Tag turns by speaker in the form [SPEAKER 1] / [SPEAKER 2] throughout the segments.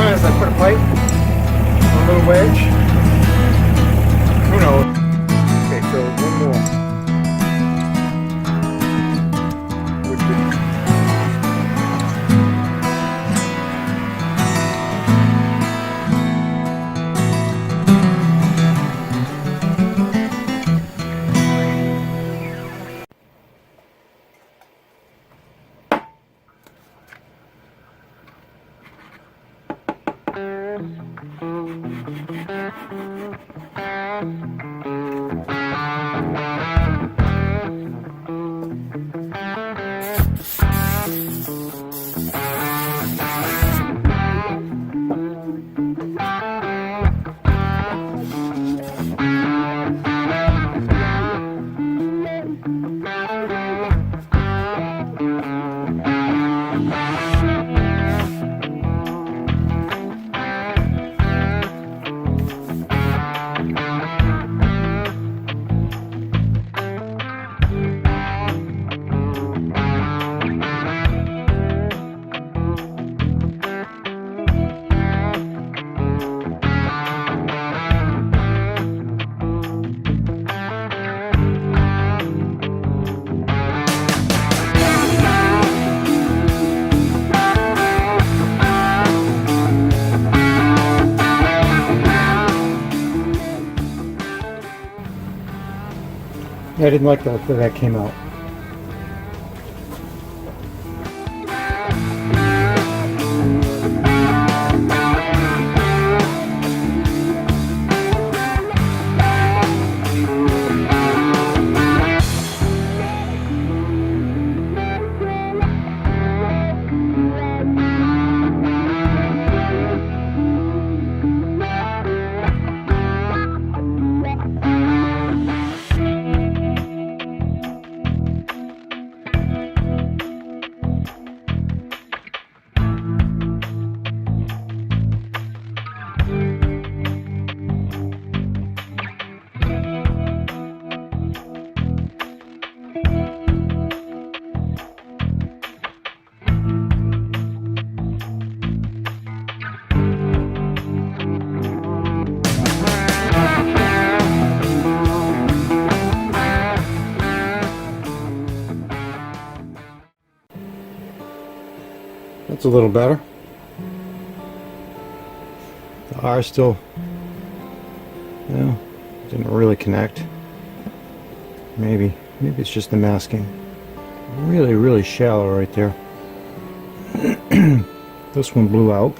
[SPEAKER 1] As I put a pipe, a little wedge. Who knows? Okay, so one more. Which is I didn't like that that came out. That's a little better. The R still, didn't really connect. Maybe it's just the masking. Really, really shallow right there. This one blew out.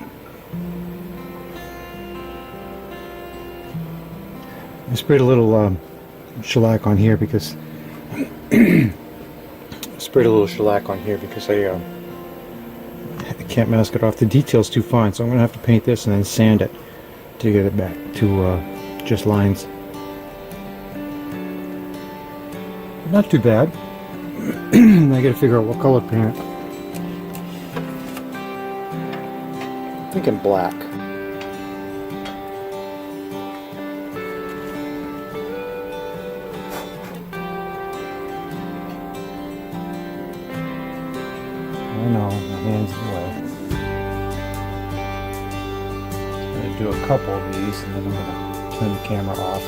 [SPEAKER 1] I sprayed a little shellac on here because I can't mask it off. The detail's too fine, so I'm gonna have to paint this and then sand it to get it back to just lines. Not too bad. I gotta figure out what color paint. I'm thinking black. I know, my hand's wet. I'm going to do a couple of these and then I'm going to turn the camera off.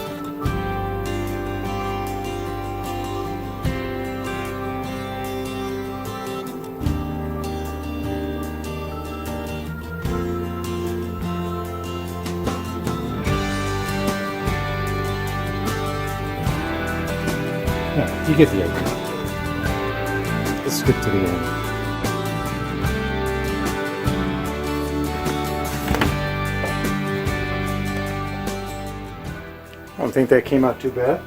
[SPEAKER 1] Yeah, you get the idea. Let's skip to the end. I don't think that came out too bad.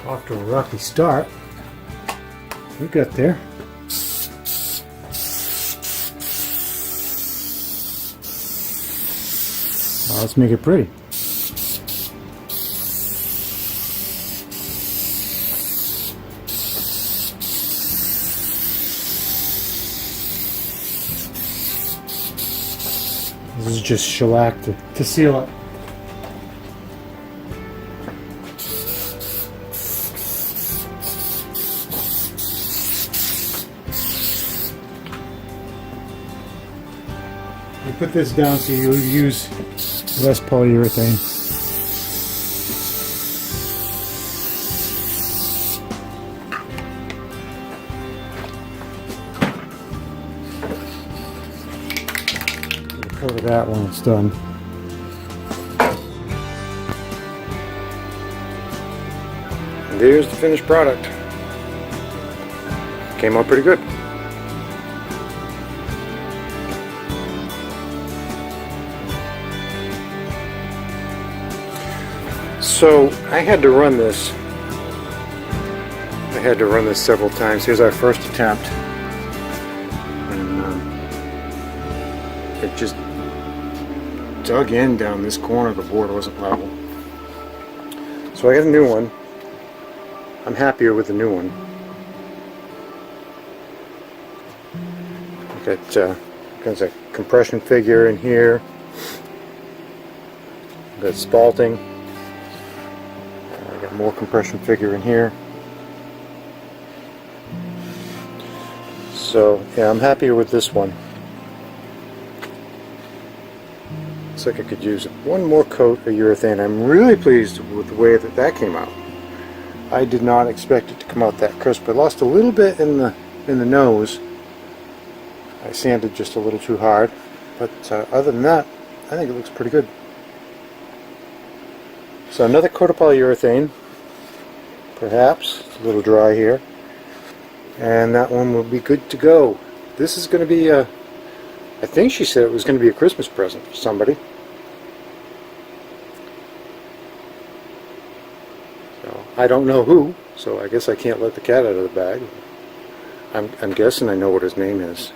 [SPEAKER 1] Off to a rocky start. We got there. Let's make it pretty. This is just shellac to seal it. You put this down so you'll use less polyurethane. We'll cover that when it's done. And there's the finished product. Came out pretty good. So I had to run this. I had to run this several times. Here's our first attempt, and it just dug in down this corner of the board. It wasn't level. So I got a new one. I'm happier with the new one. Got a compression figure in here. Got spalting. Got more compression figure in here. So yeah, I'm happier with this one. Looks like I could use one more coat of urethane. I'm really pleased with the way that came out. I did not expect it to come out that crisp. I lost a little bit in the nose. I sanded just a little too hard, but other than that, I think it looks pretty good. So another coat of polyurethane, perhaps. It's a little dry here. And that one will be good to go. This is going to be I think she said it was going to be a Christmas present for somebody. So I don't know who, so I guess I can't let the cat out of the bag. I'm guessing I know what his name is.